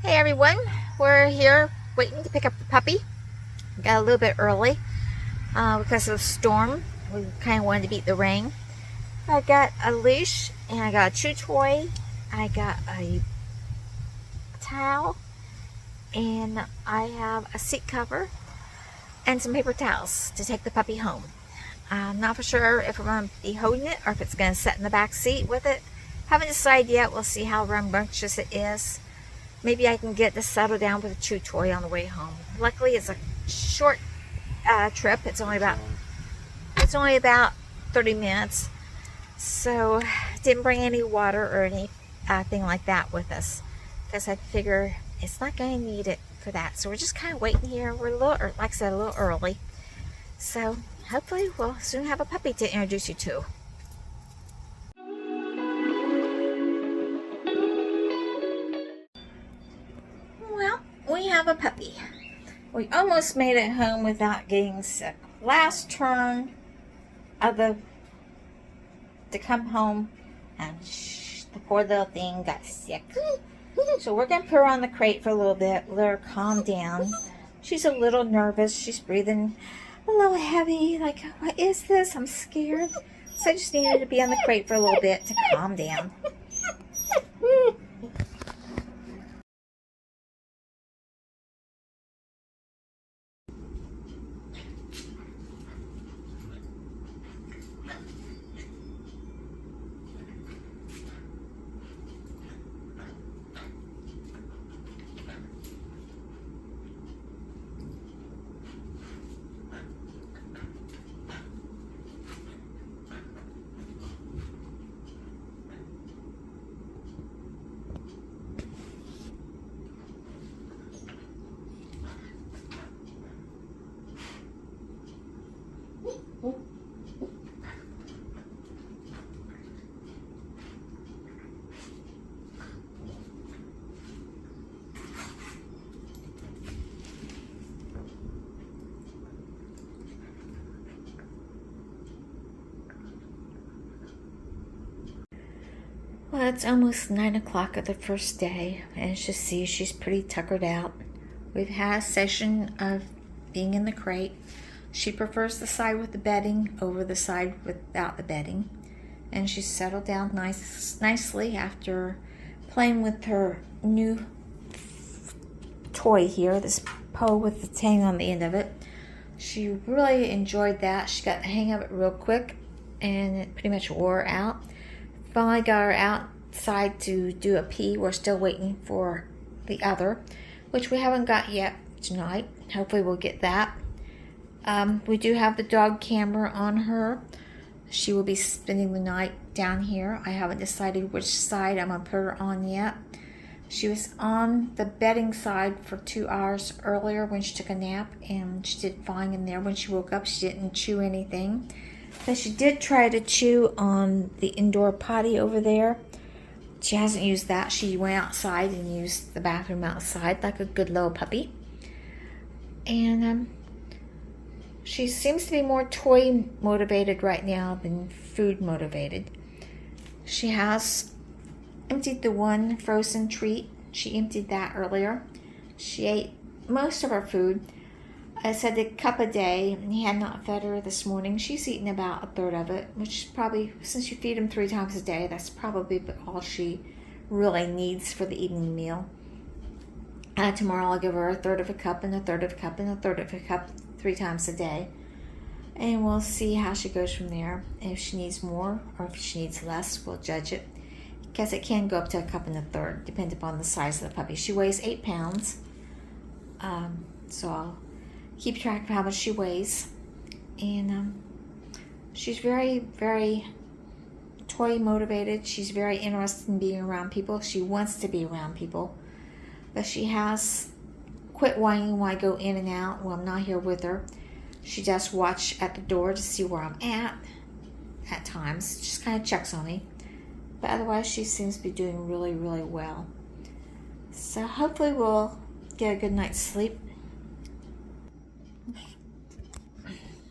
Hey everyone, we're here waiting to pick up the puppy. Got a little bit early because of the storm. We kind of wanted to beat the rain. I got a leash and I got a chew toy. I got a towel and I have a seat cover and some paper towels to take the puppy home. I'm not for sure if I'm going to be holding it or if it's going to sit in the back seat with it. Haven't decided yet. We'll see how rambunctious it is. Maybe I can get to settle down with a chew toy on the way home. Luckily, it's a short trip. It's only about 30 minutes. So didn't bring any water or anything like that with us because I figure it's not going to need it for that. So we're just kind of waiting here. We're a little, like I said, a little early. So hopefully we'll soon have a puppy to introduce you to. Well, we have a puppy. We almost made it home without getting sick. Last turn of to come home, and the poor little thing got sick. So we're gonna put her on the crate for a little bit, let her calm down. She's a little nervous. She's breathing a little heavy. Like, what is this? I'm scared. So I just needed to be on the crate for a little bit to calm down. Well, it's almost 9 o'clock of the first day, and as you see, she's pretty tuckered out. We've had a session of being in the crate. She prefers the side with the bedding over the side without the bedding, and she's settled down nicely after playing with her new toy here, this pole with the tang on the end of it. She really enjoyed that. She got the hang of it real quick, and it pretty much wore her out. Finally got her outside to do a pee. We're still waiting for the other, which we haven't got yet tonight. Hopefully we'll get that. We do have the dog camera on her. She will be spending the night down here. I haven't decided which side I'm going to put her on yet. She was on the bedding side for 2 hours earlier when she took a nap, and she did fine in there. When she woke up, she didn't chew anything. But she did try to chew on the indoor potty over there. She hasn't used that. She went outside and used the bathroom outside like a good little puppy. And she seems to be more toy motivated right now than food motivated. She has emptied the one frozen treat. She emptied that earlier. She ate most of her food. I said a cup a day, and he had not fed her this morning. She's eaten about a third of it, which is probably, since you feed him 3 times a day, that's probably all she really needs for the evening meal. Tomorrow I'll give her a third of a cup and a third of a cup and a third of a cup 3 times a day. And we'll see how she goes from there. If she needs more or if she needs less, we'll judge it. Because it can go up to a cup and a third, depending upon the size of the puppy. She weighs 8 pounds. So I'll keep track of how much she weighs. And she's very, very toy motivated. She's very interested in being around people. She wants to be around people. But she has quit whining when I go in and out when I'm not here with her. She does watch at the door to see where I'm at times. Just kind of checks on me. But otherwise, she seems to be doing really, really well. So hopefully we'll get a good night's sleep.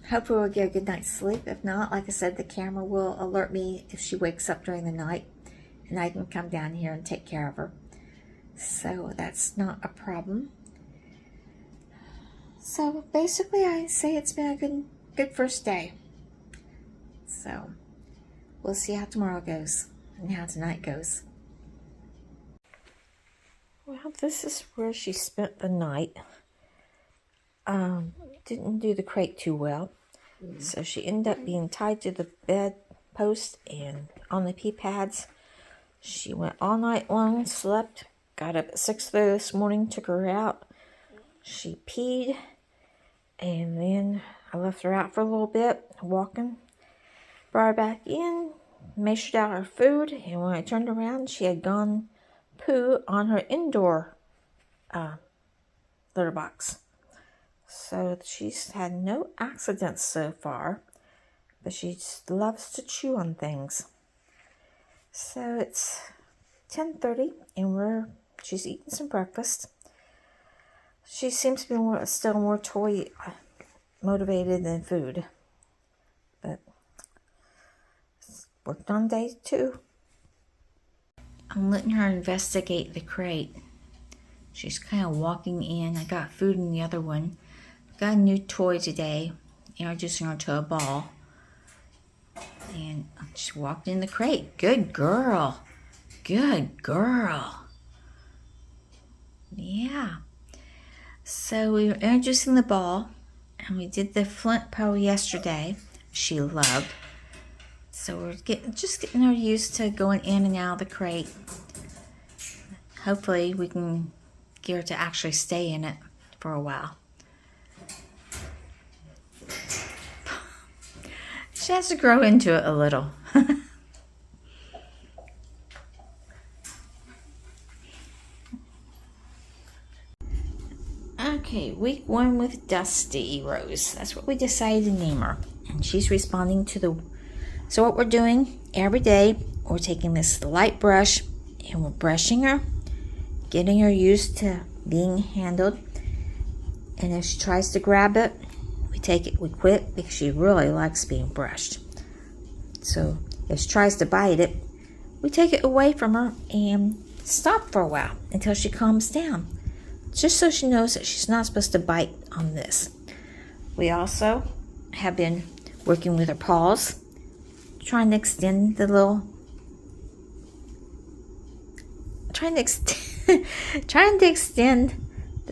Hopefully we'll get a good night's sleep. If not, like I said, the camera will alert me if she wakes up during the night, and I can come down here and take care of her. so that's not a problem. So basically, I say it's been a good first day. So we'll see how tomorrow goes and how tonight goes. Well, this is where she spent the night. Didn't do the crate too well, so she ended up being tied to the bed post and on the pee pads. She went all night long, slept, got up at 6:30 this morning, took her out. She peed, and then I left her out for a little bit, walking. Brought her back in, measured out her food, and when I turned around, she had gone poo on her indoor litter box. So she's had no accidents so far, but she loves to chew on things. So it's 10:30, and she's eating some breakfast. She seems to be still more toy motivated than food, but it's worked on day 2. I'm letting her investigate the crate. She's kind of walking in. I got food in the other one. Got a new toy today, introducing her to a ball. And she walked in the crate. Good girl. Good girl. Yeah. So we were introducing the ball, and we did the flint pole yesterday. She loved. So we're just getting her used to going in and out of the crate. Hopefully we can get her to actually stay in it for a while. She has to grow into it a little. Okay, week 1 with Dusty Rose. That's what we decided to name her. And she's responding to So what we're doing every day, we're taking this light brush and we're brushing her, getting her used to being handled. And if she tries to grab it, we quit because she really likes being brushed. So if she tries to bite it, we take it away from her and stop for a while until she calms down, just so she knows that she's not supposed to bite on this. We also have been working with her paws, trying to extend the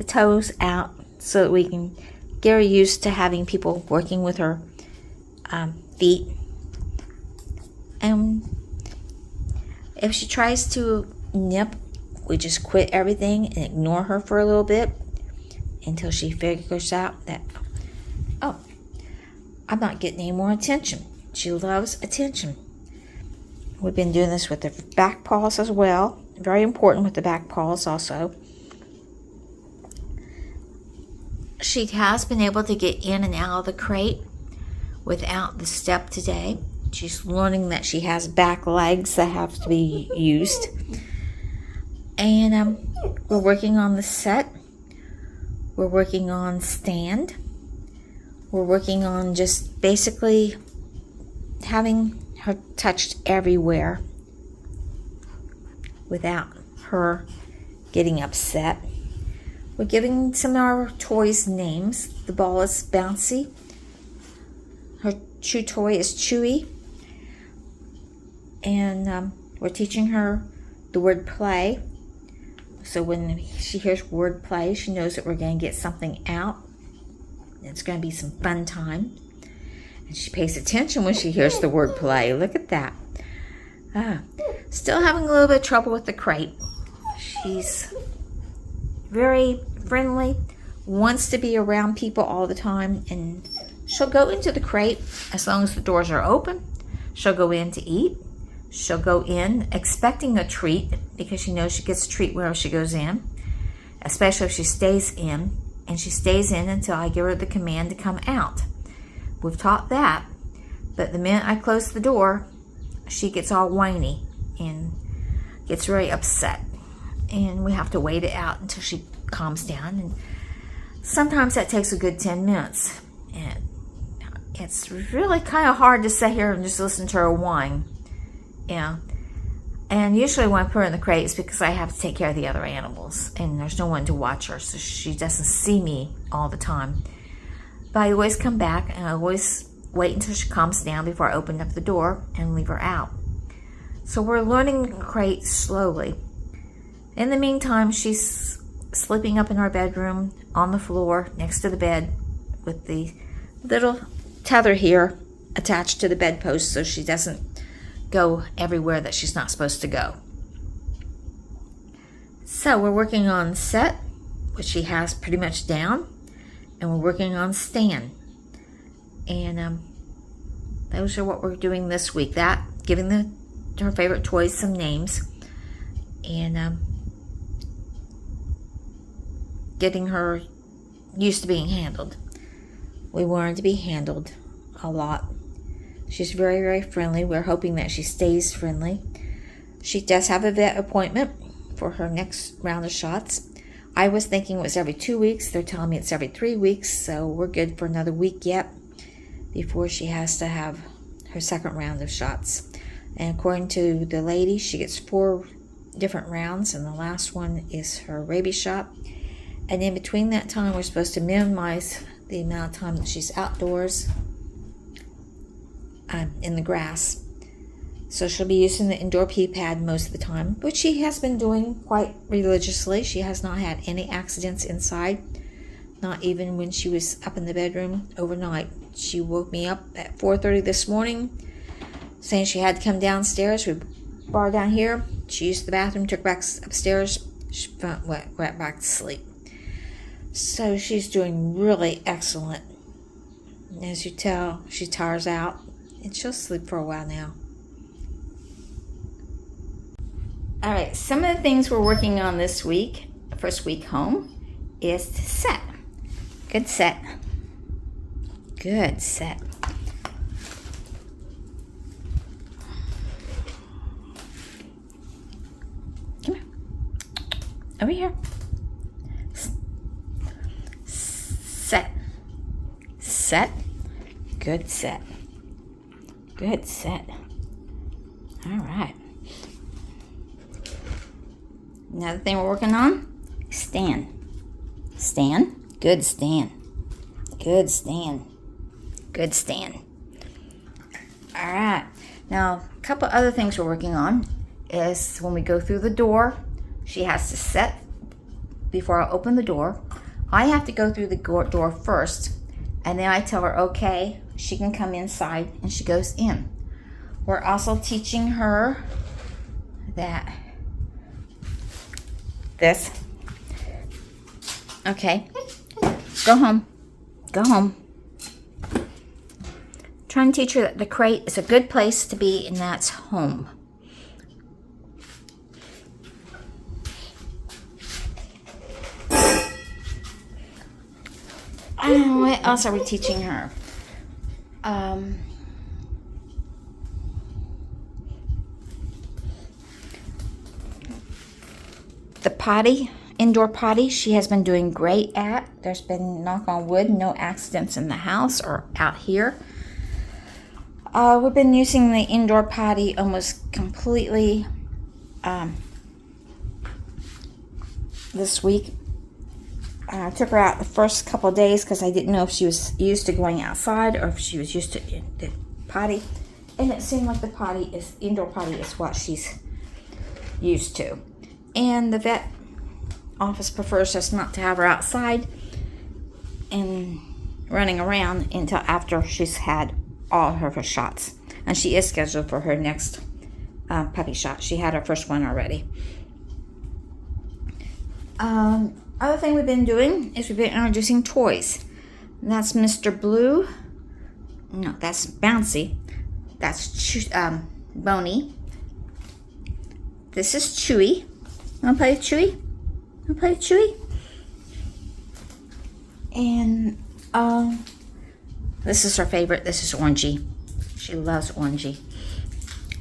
toes out so that we can get her used to having people working with her feet. And if she tries to nip, we just quit everything and ignore her for a little bit until she figures out that, oh, I'm not getting any more attention. She loves attention. We've been doing this with the back paws as well. Very important with the back paws also. She has been able to get in and out of the crate without the step today. She's learning that she has back legs that have to be used. And we're working on the set. We're working on stand. We're working on just basically having her touched everywhere without her getting upset. We're giving some of our toys names. The ball is Bouncy. Her chew toy is Chewy. And we're teaching her the word play. So when she hears word play, she knows that we're going to get something out. It's going to be some fun time. And she pays attention when she hears the word play. Look at that. Still having a little bit of trouble with the crate. She's very friendly, wants to be around people all the time, and she'll go into the crate as long as the doors are open. She'll go in to eat. She'll go in expecting a treat because she knows she gets a treat wherever she goes in, especially if she stays in, and she stays in until I give her the command to come out. We've taught that, but the minute I close the door, she gets all whiny and gets very upset, and we have to wait it out until she calms down, and sometimes that takes a good 10 minutes, and it's really kind of hard to sit here and just listen to her whine. Yeah, And usually when I put her in the crate, it's because I have to take care of the other animals, and there's no one to watch her, so she doesn't see me all the time. But I always come back, and I always wait until she calms down before I open up the door and leave her out. So we're learning the crate slowly. In the meantime, she's sleeping up in our bedroom on the floor next to the bed with the little tether here attached to the bedpost so she doesn't go everywhere that she's not supposed to go. So we're working on set, which she has pretty much down, and we're working on stand. And those are what we're doing this week. That, giving her favorite toys some names, and getting her used to being handled. We want her to be handled a lot. She's very, very friendly. We're hoping that she stays friendly. She does have a vet appointment for her next round of shots. I was thinking it was every 2 weeks. They're telling me it's every 3 weeks, so we're good for another week yet before she has to have her second round of shots. And according to the lady, she gets 4 different rounds, and the last one is her rabies shot. And in between that time, we're supposed to minimize the amount of time that she's outdoors in the grass. So she'll be using the indoor pee pad most of the time, which she has been doing quite religiously. She has not had any accidents inside, not even when she was up in the bedroom overnight. She woke me up at 4:30 this morning saying she had to come downstairs. We brought her down here. She used the bathroom, took her back upstairs. She went back to sleep. So she's doing really excellent. As you tell, she tires out, and she'll sleep for a while now. All right, some of the things we're working on this week, first week home, is to set. Good set. Good set. Come here. Over here. Set. Set. Good set. Good set. All right. Another thing we're working on, stand. Stand. Good stand. Good stand. Good stand. All right. Now, a couple other things we're working on is when we go through the door, she has to set before I open the door. I have to go through the door first, and then I tell her, okay, she can come inside, and she goes in. We're also teaching her that this. Okay. Go home. Go home. Trying to teach her that the crate is a good place to be, and that's home. What else are we teaching her? The potty, indoor potty, she has been doing great at. There's been, knock on wood, no accidents in the house or out here. We've been using the indoor potty almost completely this week. I took her out the first couple of days because I didn't know if she was used to going outside or if she was used to the potty. And it seemed like the indoor potty is what she's used to. And the vet office prefers us not to have her outside and running around until after she's had all of her shots. And she is scheduled for her next puppy shot. She had her first one already. Other thing we've been doing is we've been introducing toys. And that's Mr. Blue. No, that's Bouncy. That's Boney. This is Chewy. Wanna play with Chewy? Wanna play with Chewy? And this is her favorite. This is Orangey. She loves Orangey.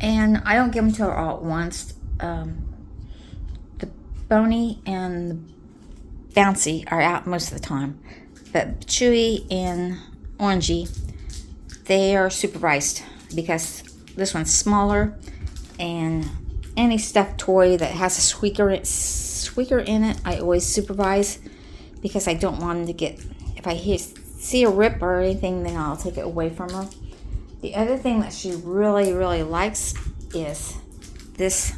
And I don't give them to her all at once. The Boney and the Bouncy are out most of the time. But Chewy and Orangey, they are supervised because this one's smaller and any stuffed toy that has a squeaker in it, I always supervise, because I don't want them to get, if I see a rip or anything, then I'll take it away from her. The other thing that she really, really likes is this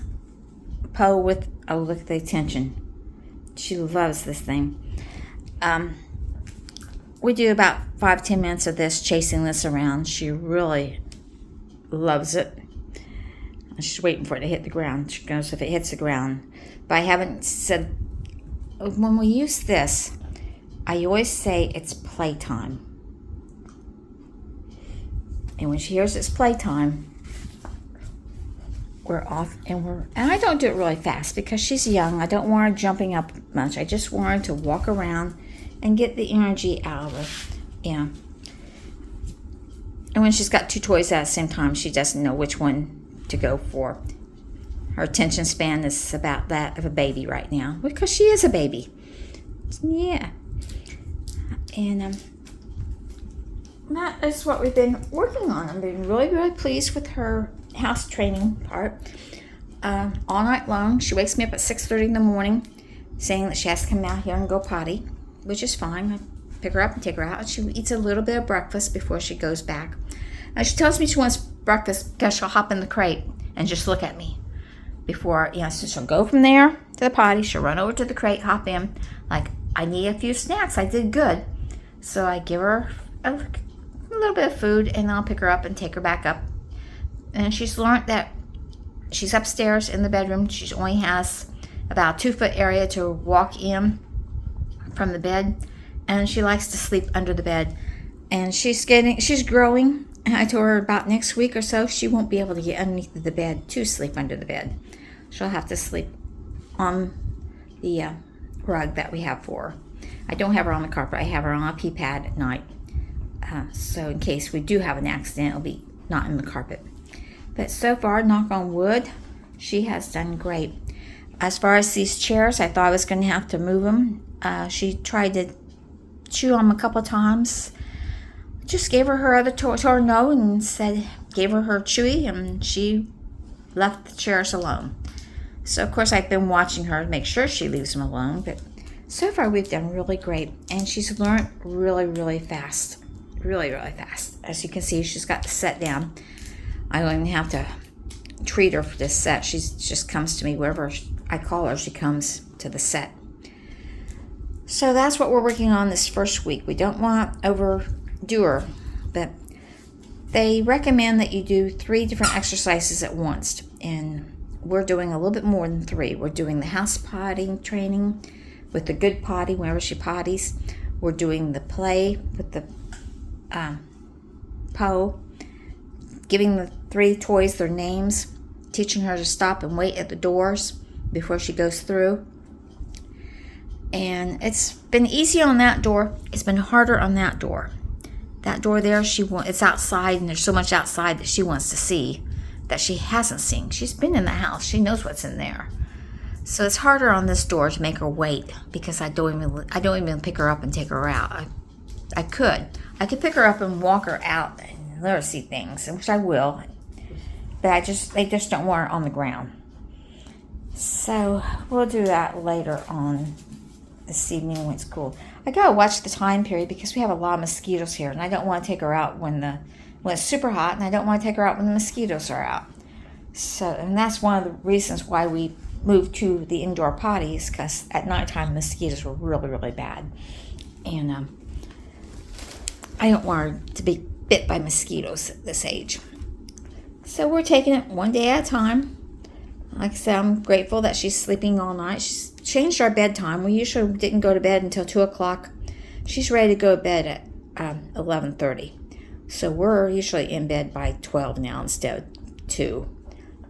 Poe with, oh, look at the attention. She loves this thing. We do about 5-10 minutes of this, chasing this around. She really loves it. She's waiting for it to hit the ground. She goes if it hits the ground. But I haven't said, when we use this, I always say it's playtime. And when she hears it's playtime, we're off, and I don't do it really fast because she's young. I don't want her jumping up much. I just want her to walk around and get the energy out of her. Yeah. And when she's got two toys at the same time, she doesn't know which one to go for. Her attention span is about that of a baby right now, because she is a baby. Yeah. And that is what we've been working on. I've been really, really pleased with her house training part. All night long, she wakes me up at 6:30 in the morning, saying that she has to come out here and go potty, which is fine. I pick her up and take her out. She eats a little bit of breakfast before she goes back. Now, she tells me she wants breakfast because she'll hop in the crate and just look at me before, so she'll go from there to the potty. She'll run over to the crate, hop in, like, I need a few snacks. I did good. So I give her a little bit of food, and I'll pick her up and take her back up. And she's learned that she's upstairs in the bedroom. She only has about a 2-foot area to walk in from the bed, and she likes to sleep under the bed. And she's growing. And I told her about next week or so, she won't be able to get underneath the bed to sleep under the bed. She'll have to sleep on the rug that we have for her. I don't have her on the carpet. I have her on a pee pad at night. So in case we do have an accident, it'll be not in the carpet. But so far, knock on wood, she has done great. As far as these chairs, I thought I was going to have to move them. She tried to chew on them a couple times. Just gave her other told her no, and gave her chewy, and she left the chairs alone. So of course I've been watching her to make sure she leaves them alone, but so far we've done really great, and she's learned really, really fast. Really, really fast. As you can see, she's got the set down. I don't even have to treat her for this set. She just comes to me wherever I call her. She comes to the set. So that's what we're working on this first week. We don't want to overdo her, but they recommend that you do 3 different exercises at once, and we're doing a little bit more than 3. We're doing the house potty training with the good potty whenever she potties. We're doing the play with the Poe, giving the 3 toys their names, teaching her to stop and wait at the doors before she goes through. And it's been easy on that door. It's been harder on that door. That door there, it's outside, and there's so much outside that she wants to see that she hasn't seen. She's been in the house. She knows what's in there. So it's harder on this door to make her wait, because I don't even pick her up and take her out. I could pick her up and walk her out and let her see things, which I will. But they just don't want her on the ground. So we'll do that later on this evening when it's cool. I gotta watch the time period because we have a lot of mosquitoes here, and I don't want to take her out when it's super hot, and I don't want to take her out when the mosquitoes are out. So, and that's one of the reasons why we moved to the indoor potties, because at nighttime the mosquitoes were really, really bad, and I don't want her to be bit by mosquitoes at this age. So we're taking it one day at a time. Like I said, I'm grateful that she's sleeping all night. She's changed our bedtime. We usually didn't go to bed until 2 o'clock. She's ready to go to bed at 11:30. So we're usually in bed by 12 now instead of 2.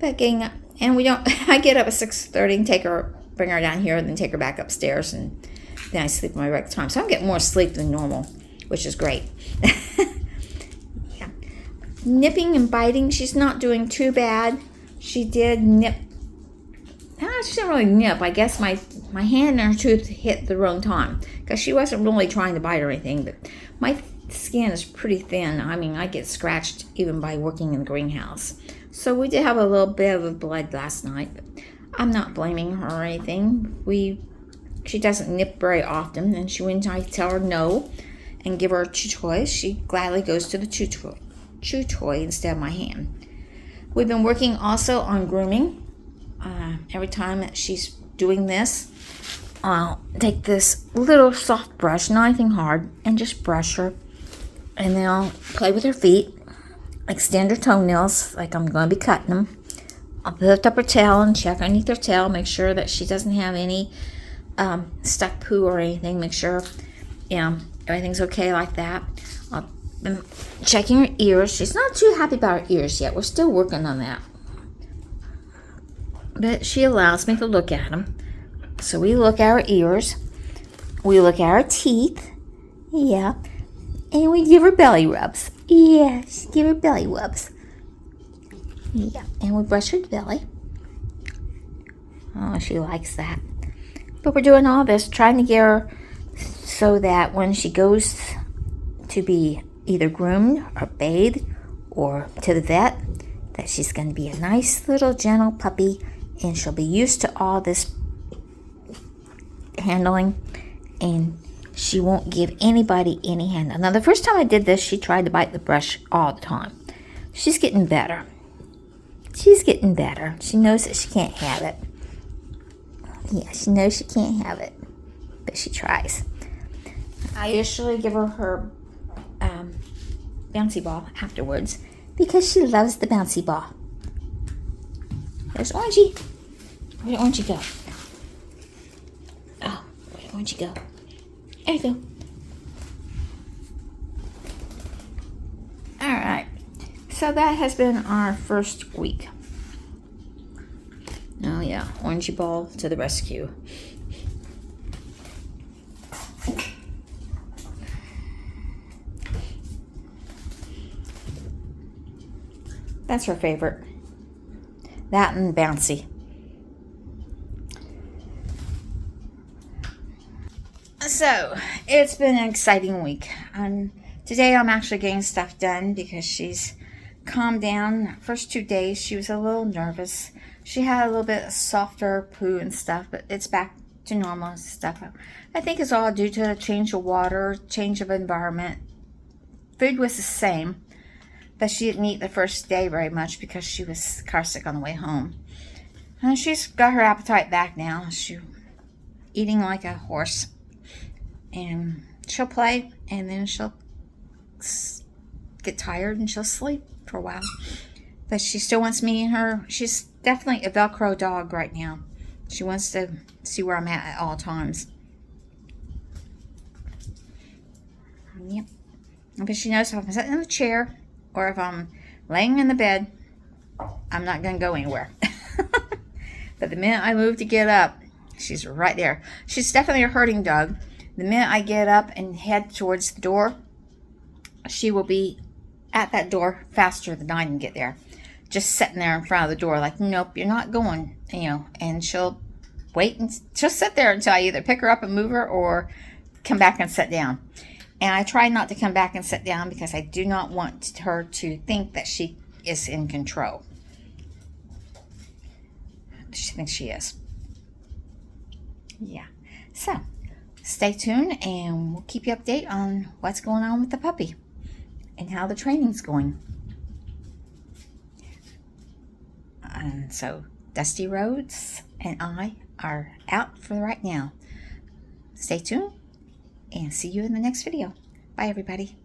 But getting up, and I get up at 6:30 and bring her down here, and then take her back upstairs, and then I sleep my regular time. So I'm getting more sleep than normal, which is great. Yeah. Nipping and biting, she's not doing too bad. She did nip. She didn't really nip. I guess my hand and her tooth hit the wrong time, because she wasn't really trying to bite or anything, but my skin is pretty thin. I mean, I get scratched even by working in the greenhouse. So we did have a little bit of a blood last night, but I'm not blaming her or anything. She doesn't nip very often, and when I tell her no and give her a chew toy, she gladly goes to the chew toy instead of my hand. We've been working also on grooming. Every time that she's doing this, I'll take this little soft brush, not anything hard, and just brush her. And then I'll play with her feet, extend her toenails like I'm going to be cutting them. I'll lift up her tail and check underneath her tail, make sure that she doesn't have any stuck poo or anything. Make sure everything's okay like that. I'm checking her ears. She's not too happy about her ears yet. We're still working on that. But she allows me to look at them. So we look at her ears. We look at her teeth. Yeah. And we give her belly rubs. Yes, give her belly rubs. Yeah. And we brush her belly. Oh, she likes that. But we're doing all this, trying to get her so that when she goes to be either groomed or bathed or to the vet, that she's going to be a nice little gentle puppy, and she'll be used to all this handling, and she won't give anybody any handle. Now, the first time I did this, she tried to bite the brush all the time. She's getting better. She's getting better. She knows that she can't have it. Yeah, she knows she can't have it, but she tries. I usually give her bouncy ball afterwards because she loves the bouncy ball. There's Orangey. Where did Orangey go? Oh, where did Orangey go? There you go. All right. So that has been our first week. Oh yeah, Orangey ball to the rescue. That's her favorite. That and bouncy. So, it's been an exciting week. Today I'm actually getting stuff done because she's calmed down. First 2 days she was a little nervous. She had a little bit of softer poo and stuff, but it's back to normal stuff. I think it's all due to a change of water, change of environment. Food was the same, but she didn't eat the first day very much because she was car sick on the way home. And she's got her appetite back now. She's eating like a horse. And she'll play, and then she'll get tired and she'll sleep for a while. But she still wants me and her. She's definitely a Velcro dog right now. She wants to see where I'm at all times. Yep. But she knows if I'm sitting in the chair or if I'm laying in the bed, I'm not going to go anywhere. But the minute I move to get up, she's right there. She's definitely a herding dog. The minute I get up and head towards the door, she will be at that door faster than I can get there. Just sitting there in front of the door like, nope, you're not going, and she'll wait and she'll sit there until I either pick her up and move her or come back and sit down. And I try not to come back and sit down because I do not want her to think that she is in control. She thinks she is. Yeah. So, stay tuned and we'll keep you updated on what's going on with the puppy and how the training's going. And so, Dusty Rhodes and I are out for right now. Stay tuned and see you in the next video. Bye, everybody.